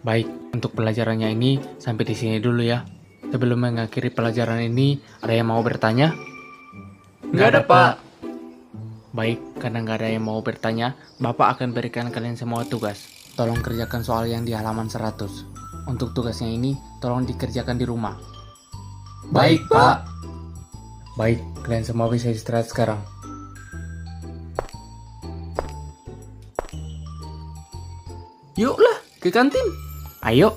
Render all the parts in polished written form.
Baik, untuk pelajarannya ini sampai di sini dulu ya. Sebelum mengakhiri pelajaran ini, ada yang mau bertanya? Nggak ada, Pak. Baik, karena nggak ada yang mau bertanya, Bapak akan berikan kalian semua tugas. Tolong kerjakan soal yang di halaman 100. Untuk tugasnya ini, tolong dikerjakan di rumah. Baik, Pak. Baik, kalian semua bisa istirahat sekarang. Yuklah, ke kantin. Ayo.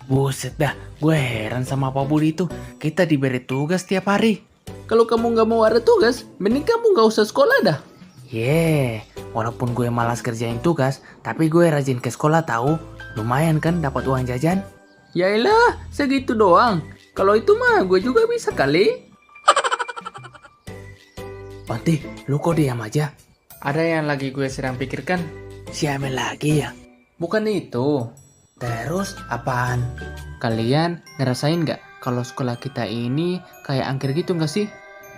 Buset dah, gue heran sama Pak Budi itu. Kita diberi tugas tiap hari. Kalau kamu nggak mau ada tugas, mending kamu nggak usah sekolah dah. Walaupun gue malas kerjain tugas, tapi gue rajin ke sekolah tahu. Lumayan kan dapat uang jajan? Yaelah, segitu doang. Kalau itu mah gue juga bisa kali. Onti, lu kok diam aja? Ada yang lagi gue sedang pikirkan. Si Amel lagi ya? Bukan itu. Terus apaan? Kalian ngerasain nggak kalau sekolah kita ini kayak angker gitu nggak sih?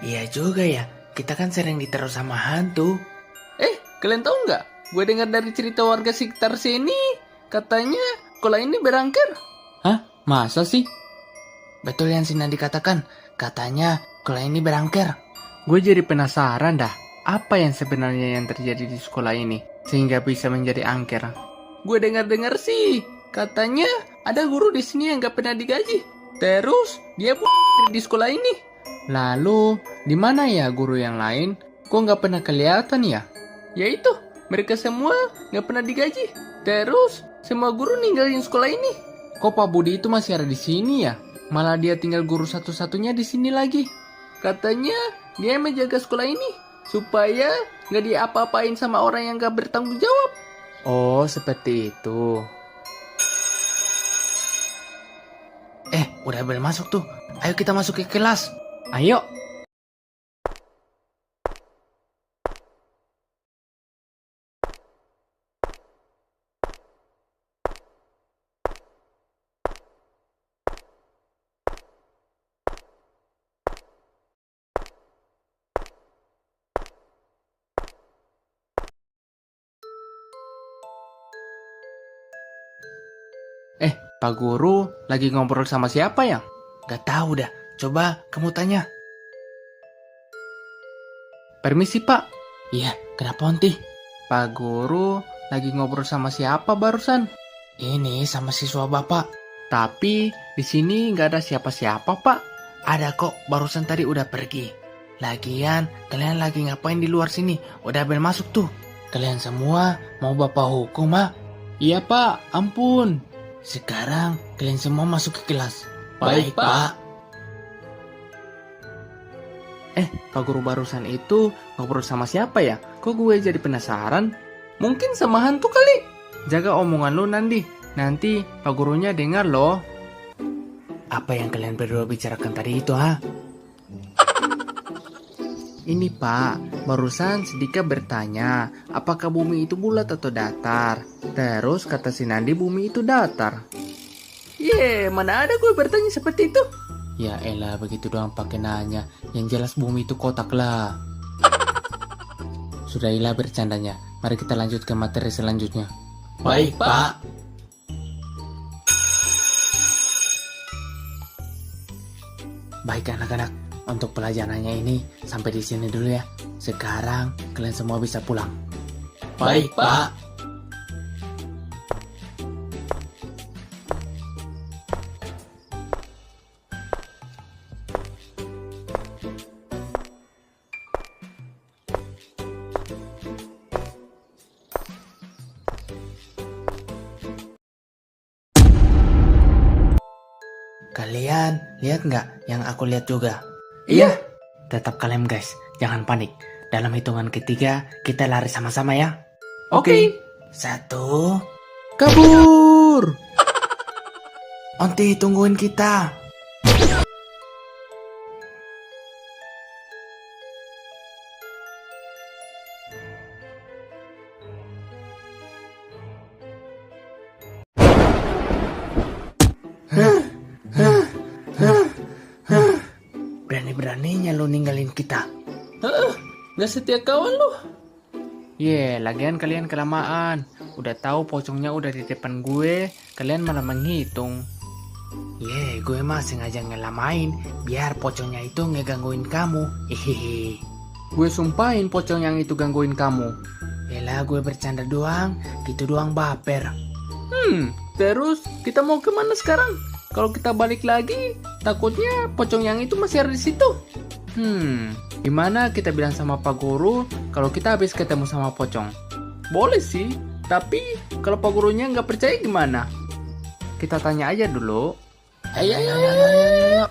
Iya juga ya, kita kan sering diteror sama hantu. Kalian tahu nggak? Gue dengar dari cerita warga sekitar sini, katanya sekolah ini berangker. Hah? Masa sih? Betul yang Sinan dikatakan, katanya sekolah ini berangker. Gue jadi penasaran dah, apa yang sebenarnya yang terjadi di sekolah ini sehingga bisa menjadi angker? Gue dengar-dengar sih, katanya ada guru di sini yang nggak pernah digaji. Terus dia pun di sekolah ini. Lalu, di mana ya guru yang lain? Kok nggak pernah kelihatan ya? Yaitu, mereka semua nggak pernah digaji. Terus, semua guru ninggalin sekolah ini. Kok Pak Budi itu masih ada di sini ya? Malah dia tinggal guru satu-satunya di sini lagi. Katanya, dia yang menjaga sekolah ini. Supaya nggak diapa-apain sama orang yang nggak bertanggung jawab. Oh, seperti itu. Udah bel masuk tuh. Ayo kita masuk ke kelas. Ayo. Pak Guru lagi ngobrol sama siapa ya? Gak tahu dah. Coba kamu tanya. Permisi Pak. Iya, kenapa Onti? Pak Guru lagi ngobrol sama siapa barusan? Ini sama siswa Bapak. Tapi di sini nggak ada siapa-siapa Pak. Ada kok, barusan tadi udah pergi. Lagian, kalian lagi ngapain di luar sini? Udah bel masuk tuh. Kalian semua mau Bapak hukum, Mak? Iya Pak, ampun. Sekarang kalian semua masuk ke kelas. Baik, Pak. Pak Guru barusan itu ngobrol sama siapa ya? Kok gue jadi penasaran? Mungkin sama hantu kali. Jaga omongan lu Nandi. Nanti Pak Gurunya dengar loh. Apa yang kalian berdua bicarakan tadi itu, ha? Ini Pak, barusan Sidika bertanya, apakah bumi itu bulat atau datar? Terus kata si Nandi bumi itu datar. Mana ada gue bertanya seperti itu. Ya elah, begitu doang pakai nanya. Yang jelas bumi itu kotak lah. Sudahilah bercandanya. Mari kita lanjut ke materi selanjutnya. Baik, Pak. Baik anak-anak, untuk pelajarannya ini sampai di sini dulu ya. Sekarang kalian semua bisa pulang. Baik, Pak. Kalian lihat nggak yang aku lihat juga? Iya. Tetap kalem guys, jangan panik. Dalam hitungan ketiga, kita lari sama-sama ya. Oke. 1, kabur! Onti, tungguin kita. Berani-beraninya lo ninggalin kita. Gak setia kawan lu. Lagian kalian kelamaan. Udah tahu pocongnya udah di depan gue, kalian malah menghitung. Gue mah sengaja ngelamain biar pocongnya itu ngegangguin kamu. Hehehe. Gue sumpahin pocong yang itu gangguin kamu. Gue bercanda doang, gitu doang baper. Terus kita mau kemana sekarang? Kalau kita balik lagi, takutnya pocong yang itu masih ada di situ. Gimana kita bilang sama Pak Guru kalau kita habis ketemu sama pocong? Boleh sih, tapi kalau Pak Gurunya nggak percaya gimana? Kita tanya aja dulu. Ayo.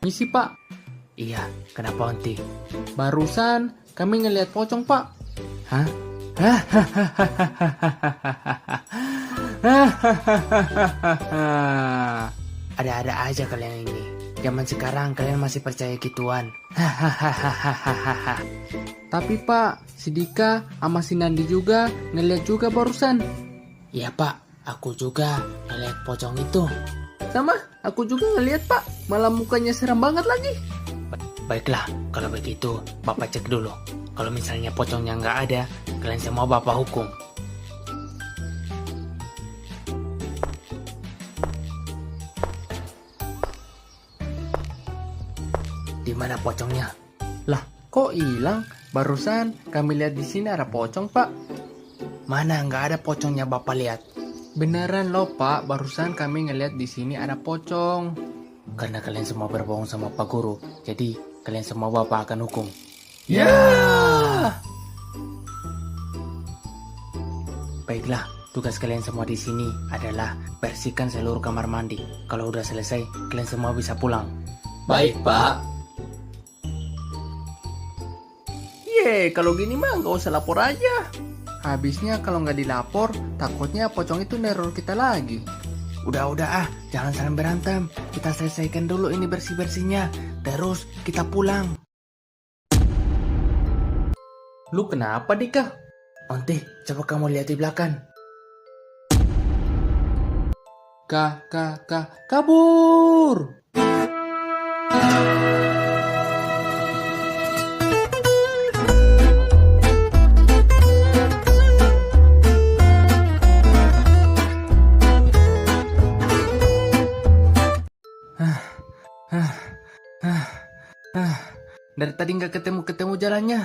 Misi Pak. Iya, kenapa Onti? Barusan kami ngelihat pocong Pak. Hah? Ada-ada aja kalian ini. Zaman sekarang kalian masih percaya gituan. Tapi Pak, si Dika sama si Nandi juga ngeliat juga barusan. Iya Pak, aku juga ngeliat pocong itu. Sama, aku juga ngeliat Pak. Malah mukanya seram banget lagi. Baiklah, kalau begitu Bapak cek dulu. Kalau misalnya pocongnya nggak ada, kalian semua Bapak hukum. Di mana pocongnya? Lah, kok hilang? Barusan kami lihat di sini ada pocong, Pak. Mana nggak ada pocongnya Bapak lihat? Beneran loh, Pak. Barusan kami ngeliat di sini ada pocong. Karena kalian semua berbohong sama Pak Guru, jadi kalian semua Bapak akan hukum. Ya. Baiklah, tugas kalian semua di sini adalah bersihkan seluruh kamar mandi. Kalau udah selesai, kalian semua bisa pulang. Baik Pak. Kalau gini mah nggak usah lapor aja. Habisnya kalau nggak dilapor, takutnya pocong itu neror kita lagi. Udah jangan saling berantem. Kita selesaikan dulu ini bersih-bersihnya. Terus kita pulang. Lu kenapa Dika? Onti, coba kamu lihat di belakang. Kabur! Dari tadi nggak ketemu jalannya.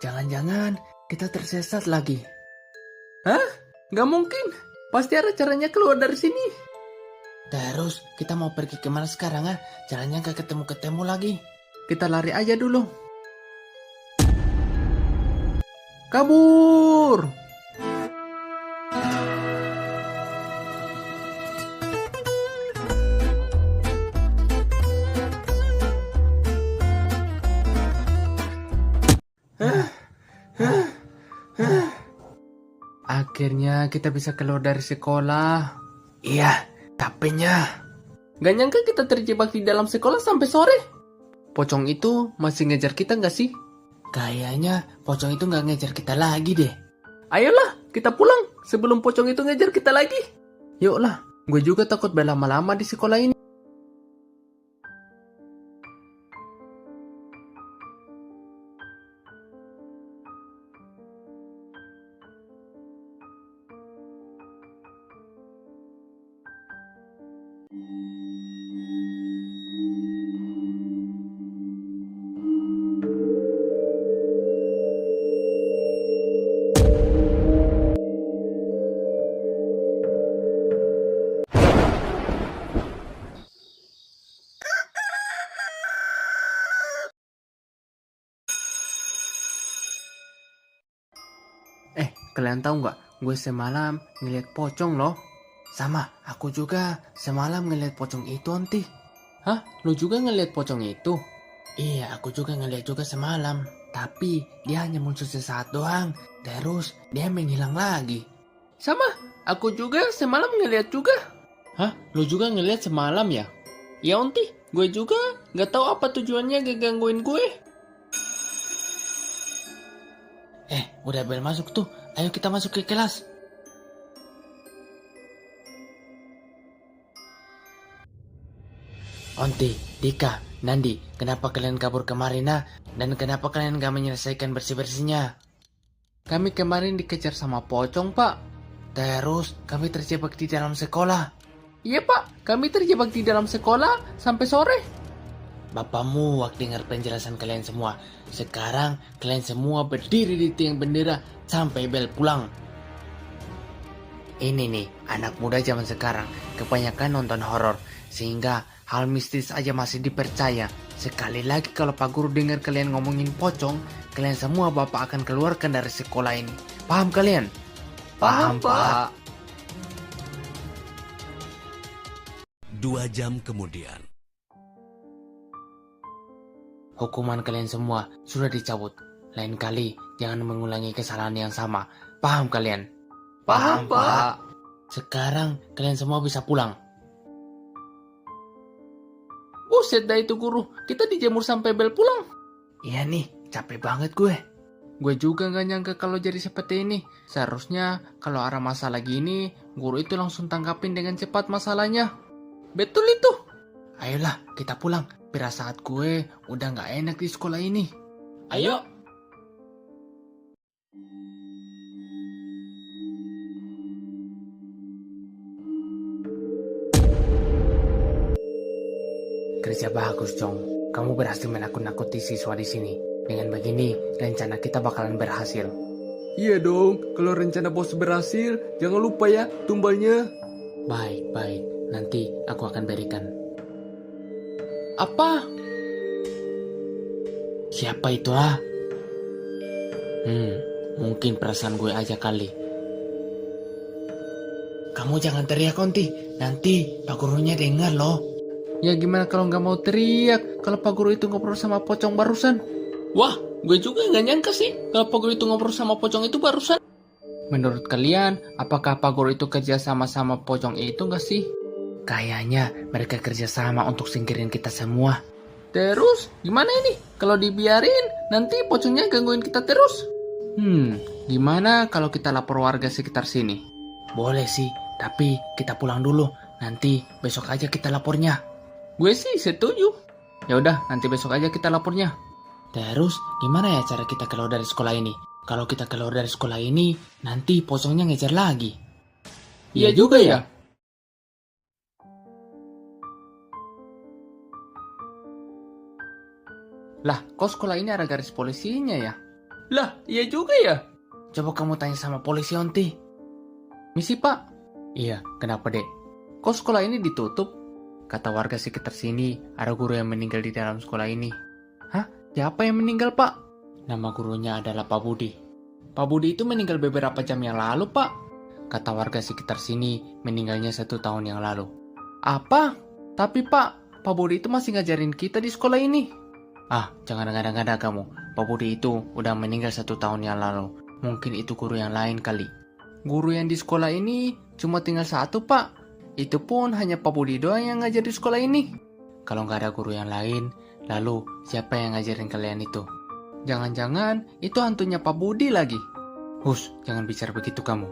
Jangan-jangan kita tersesat lagi. Hah? Nggak mungkin. Pasti ada caranya keluar dari sini. Terus kita mau pergi kemana sekarang ah? Jalannya nggak ketemu lagi. Kita lari aja dulu. Kabur! Akhirnya kita bisa keluar dari sekolah. Iya, tapenya. Gak nyangka kita terjebak di dalam sekolah sampai sore. Pocong itu masih ngejar kita nggak sih? Kayaknya pocong itu nggak ngejar kita lagi deh. Ayolah, kita pulang sebelum pocong itu ngejar kita lagi. Yuklah, gue juga takut berlama-lama di sekolah ini. Kalian tahu nggak? Gue semalam ngeliat pocong loh. Sama, aku juga semalam ngeliat pocong itu, Onti. Hah? Lu juga ngeliat pocong itu? Iya, aku juga ngeliat juga semalam. Tapi dia hanya muncul sesaat doang. Terus dia menghilang lagi. Sama, aku juga semalam ngeliat juga. Hah? Lu juga ngeliat semalam ya? Ya Onti, gue juga nggak tahu apa tujuannya gangguin gue. Udah bel masuk tuh. Ayo kita masuk ke kelas. Onti, Dika, Nandi, kenapa kalian kabur kemarin nah? Dan kenapa kalian gak menyelesaikan bersih-bersihnya? Kami kemarin dikejar sama pocong, Pak. Terus kami terjebak di dalam sekolah. Iya, Pak. Kami terjebak di dalam sekolah sampai sore. Bapakmu waktu dengar penjelasan kalian semua. Sekarang kalian semua berdiri di tiang bendera sampai bel pulang. Ini nih, anak muda zaman sekarang kebanyakan nonton horor, sehingga hal mistis aja masih dipercaya. Sekali lagi kalau Pak Guru dengar kalian ngomongin pocong, kalian semua Bapak akan keluarkan dari sekolah ini. Paham kalian? Paham, Pak. 2 jam kemudian. Hukuman kalian semua sudah dicabut. Lain kali jangan mengulangi kesalahan yang sama. Paham kalian? Paham, Pak. Sekarang kalian semua bisa pulang. Buset dah itu guru. Kita dijemur sampai bel pulang. Iya nih, capek banget gue. Gue juga gak nyangka kalau jadi seperti ini. Seharusnya kalau ada masalah gini, guru itu langsung tangkapin dengan cepat masalahnya. Betul itu. Ayolah, kita pulang. Perasaan gue udah gak enak di sekolah ini. Ayo. Kerja bagus, Jong. Kamu berhasil menakut-nakuti siswa di sini. Dengan begini, rencana kita bakalan berhasil. Iya dong, kalau rencana bos berhasil, jangan lupa ya tumbalnya. Baik. Nanti aku akan berikan. Apa? Siapa itu ah? Mungkin perasaan gue aja kali. Kamu jangan teriak, Konti. Nanti Pak Gurunya dengar loh. Ya gimana kalau nggak mau teriak kalau Pak Guru itu ngobrol sama pocong barusan? Wah, gue juga nggak nyangka sih kalau Pak Guru itu ngobrol sama pocong itu barusan. Menurut kalian, apakah Pak Guru itu kerja sama pocong itu nggak sih? Kayaknya mereka kerja sama untuk singkirin kita semua. Terus, gimana ini? Kalau dibiarin, nanti pocongnya gangguin kita terus. Gimana kalau kita lapor warga sekitar sini? Boleh sih, tapi kita pulang dulu. Nanti besok aja kita lapornya. Gue sih setuju. Ya udah, nanti besok aja kita lapornya. Terus, gimana ya cara kita keluar dari sekolah ini? Kalau kita keluar dari sekolah ini, nanti pocongnya ngejar lagi. Iya juga ya. Lah, kok sekolah ini ada garis polisinya ya? Lah, iya juga ya. Coba kamu tanya sama polisi, Onti. Misi, Pak. Iya, kenapa dek? Kok sekolah ini ditutup? Kata warga sekitar sini, ada guru yang meninggal di dalam sekolah ini. Hah? Siapa yang meninggal, Pak? Nama gurunya adalah Pak Budi. Pak Budi itu meninggal beberapa jam yang lalu, Pak. Kata warga sekitar sini, meninggalnya 1 tahun yang lalu. Apa? Tapi, Pak Budi itu masih ngajarin kita di sekolah ini. Ah, jangan ngada-ngada kamu. Pak Budi itu udah meninggal 1 tahun yang lalu. Mungkin itu guru yang lain kali. Guru yang di sekolah ini cuma tinggal 1, Pak. Itu pun hanya Pak Budi doang yang ngajar di sekolah ini. Kalau nggak ada guru yang lain, lalu siapa yang ngajarin kalian itu? Jangan-jangan itu hantunya Pak Budi lagi. Hus, jangan bicara begitu kamu.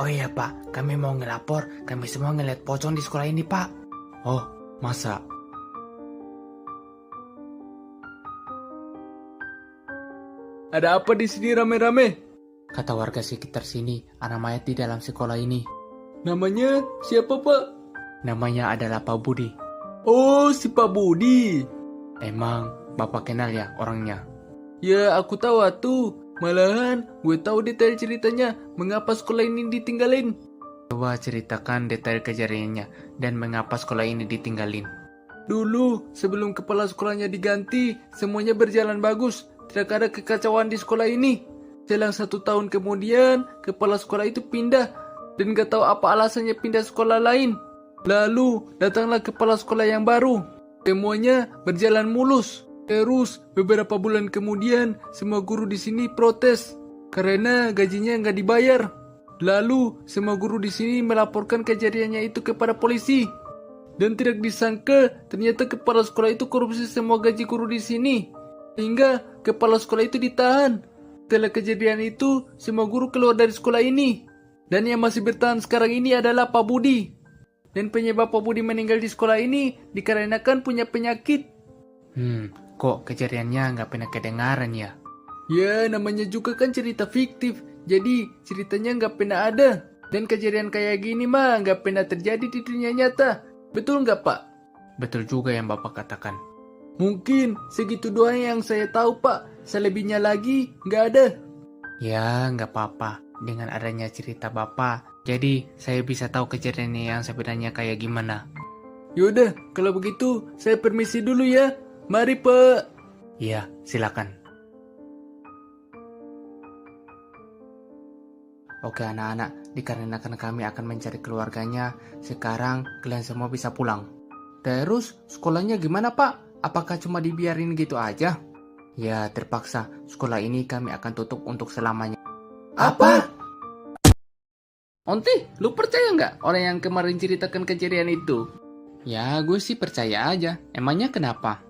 Oh iya Pak, kami mau ngelapor. Kami semua ngeliat pocong di sekolah ini Pak. Oh, masa? Ada apa di sini rame-rame? Kata warga sekitar sini, ada mayat di dalam sekolah ini. Namanya siapa, Pak? Namanya adalah Pak Budi. Oh, si Pak Budi. Emang Bapak kenal ya orangnya? Ya, aku tahu tuh. Malahan gue tahu detail ceritanya mengapa sekolah ini ditinggalin. Coba ceritakan detail kejadiannya dan mengapa sekolah ini ditinggalin. Dulu, sebelum kepala sekolahnya diganti, semuanya berjalan bagus. Tidak ada kekacauan di sekolah ini. Selang 1 tahun kemudian, kepala sekolah itu pindah. Dan gak tahu apa alasannya pindah sekolah lain. Lalu, datanglah kepala sekolah yang baru. Semuanya berjalan mulus. Terus, beberapa bulan kemudian, semua guru di sini protes. Karena gajinya gak dibayar. Lalu, semua guru di sini melaporkan kejadiannya itu kepada polisi. Dan tidak disangka, ternyata kepala sekolah itu korupsi semua gaji guru di sini. Hingga kepala sekolah itu ditahan. Setelah kejadian itu, semua guru keluar dari sekolah ini. Dan yang masih bertahan sekarang ini adalah Pak Budi. Dan penyebab Pak Budi meninggal di sekolah ini dikarenakan punya penyakit. Kok kejadiannya nggak pernah kedengaran ya? Ya, namanya juga kan cerita fiktif. Jadi, ceritanya nggak pernah ada. Dan kejadian kayak gini mah nggak pernah terjadi di dunia nyata. Betul nggak, Pak? Betul juga yang Bapak katakan. Mungkin segitu doang yang saya tahu, Pak. Selebihnya lagi nggak ada. Ya, nggak apa-apa. Dengan adanya cerita Bapak, jadi saya bisa tahu kejadiannya yang sebenarnya kayak gimana. Yaudah, kalau begitu saya permisi dulu ya. Mari, Pak. Iya, silakan. Oke anak-anak, dikarenakan kami akan mencari keluarganya, sekarang kalian semua bisa pulang. Terus, sekolahnya gimana Pak? Apakah cuma dibiarin gitu aja? Ya, terpaksa. Sekolah ini kami akan tutup untuk selamanya. Apa? Onti, lu percaya nggak orang yang kemarin ceritakan kejadian itu? Ya, gue sih percaya aja. Emangnya kenapa?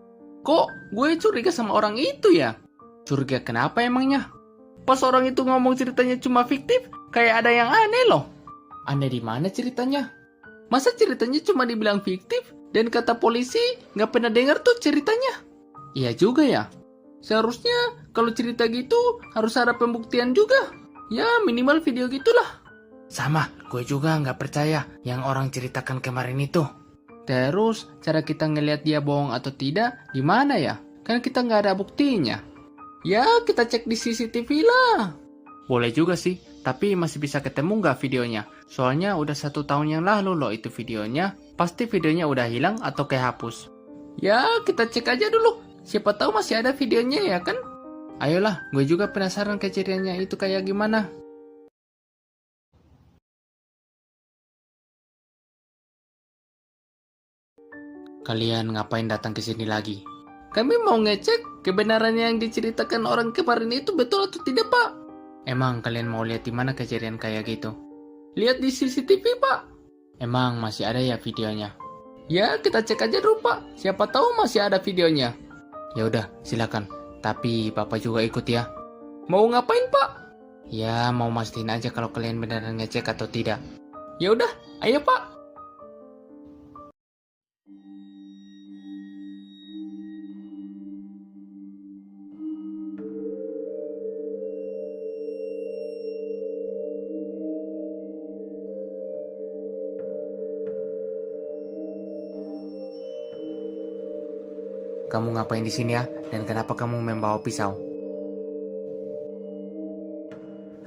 Kok gue curiga sama orang itu ya? Curiga kenapa emangnya? Pas orang itu ngomong ceritanya cuma fiktif, kayak ada yang aneh loh. Aneh di mana ceritanya? Masa ceritanya cuma dibilang fiktif? Dan kata polisi nggak pernah dengar tuh ceritanya. Iya juga ya. Seharusnya kalau cerita gitu harus ada pembuktian juga. Ya minimal video gitulah. Sama, gue juga nggak percaya yang orang ceritakan kemarin itu. Terus, cara kita ngelihat dia bohong atau tidak, gimana ya? Kan kita nggak ada buktinya. Ya, kita cek di CCTV lah. Boleh juga sih, tapi masih bisa ketemu nggak videonya? Soalnya udah 1 tahun yang lalu loh itu videonya. Pasti videonya udah hilang atau kehapus. Ya, kita cek aja dulu. Siapa tahu masih ada videonya ya kan? Ayolah, gue juga penasaran kejadiannya itu kayak gimana. Kalian ngapain datang ke sini lagi? Kami mau ngecek kebenaran yang diceritakan orang kemarin itu betul atau tidak, Pak. Emang kalian mau lihat di mana kejadian kayak gitu? Lihat di CCTV, Pak. Emang masih ada ya videonya? Ya, kita cek aja dulu, Pak. Siapa tahu masih ada videonya. Ya udah, silakan. Tapi Bapak juga ikut ya. Mau ngapain, Pak? Ya, mau mastiin aja kalau kalian beneran ngecek atau tidak. Ya udah, ayo, Pak. Kamu ngapain di sini ya? Dan kenapa kamu membawa pisau?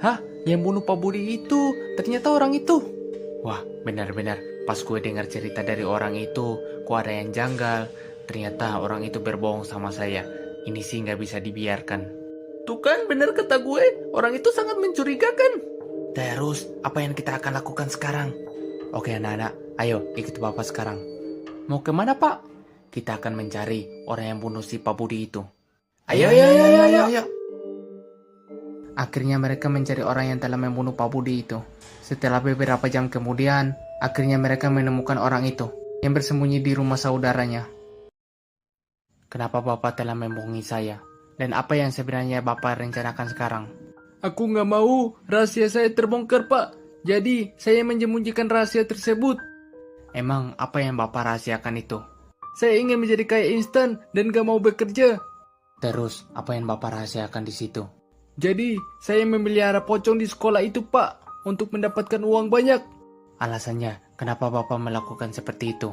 Hah? Yang bunuh Pak Budi itu ternyata orang itu. Wah, benar-benar. Pas gue dengar cerita dari orang itu, kok ada yang janggal. Ternyata orang itu berbohong sama saya. Ini sih nggak bisa dibiarkan. Tuh kan benar kata gue, orang itu sangat mencurigakan. Terus, apa yang kita akan lakukan sekarang? Oke anak-anak, ayo ikut Bapak sekarang. Mau kemana, Pak? Kita akan mencari orang yang bunuh si Pak Budi itu. Ayo. Akhirnya mereka mencari orang yang telah membunuh Pak Budi itu. Setelah beberapa jam kemudian, akhirnya mereka menemukan orang itu yang bersembunyi di rumah saudaranya. Kenapa Bapak telah membohongi saya? Dan apa yang sebenarnya Bapak rencanakan sekarang? Aku nggak mau rahasia saya terbongkar, Pak. Jadi, saya menyembunyikan rahasia tersebut. Emang apa yang Bapak rahasiakan itu? Saya ingin menjadi kaya instan dan gak mau bekerja. Terus, apa yang Bapak rahasiakan di situ? Jadi, saya memelihara pocong di sekolah itu, Pak, untuk mendapatkan uang banyak. Alasannya, kenapa Bapak melakukan seperti itu?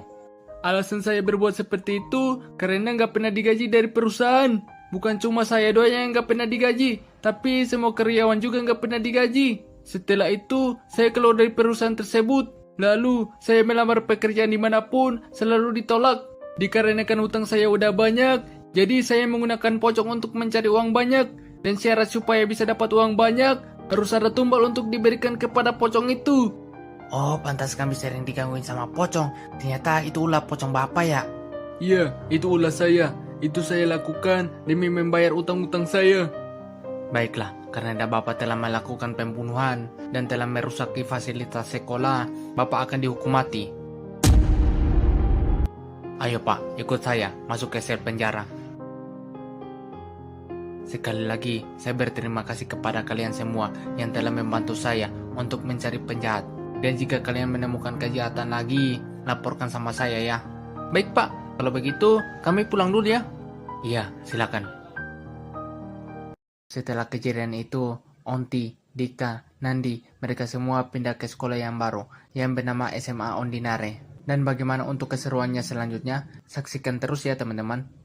Alasan saya berbuat seperti itu karena gak pernah digaji dari perusahaan. Bukan cuma saya doang yang gak pernah digaji, tapi semua karyawan juga gak pernah digaji. Setelah itu, saya keluar dari perusahaan tersebut. Lalu, saya melamar pekerjaan dimanapun, selalu ditolak. Dikarenakan hutang saya udah banyak, jadi saya menggunakan pocong untuk mencari uang banyak. Dan syarat supaya bisa dapat uang banyak, harus ada tumbal untuk diberikan kepada pocong itu. Oh, pantas kami sering digangguin sama pocong. Ternyata itu ulah pocong Bapak ya? Iya, itu ulah saya. Itu saya lakukan demi membayar utang-utang saya. Baiklah, karena Bapak telah melakukan pembunuhan dan telah merusaki fasilitas sekolah, Bapak akan dihukum mati. Ayo Pak, ikut saya masuk ke sel penjara. Sekali lagi, saya berterima kasih kepada kalian semua yang telah membantu saya untuk mencari penjahat. Dan jika kalian menemukan kejahatan lagi, laporkan sama saya ya. Baik Pak, kalau begitu kami pulang dulu ya. Iya, silakan. Setelah kejadian itu, Onti, Dika, Nandi, mereka semua pindah ke sekolah yang baru, yang bernama SMA Ondinare. Dan bagaimana untuk keseruannya selanjutnya? Saksikan terus ya teman-teman.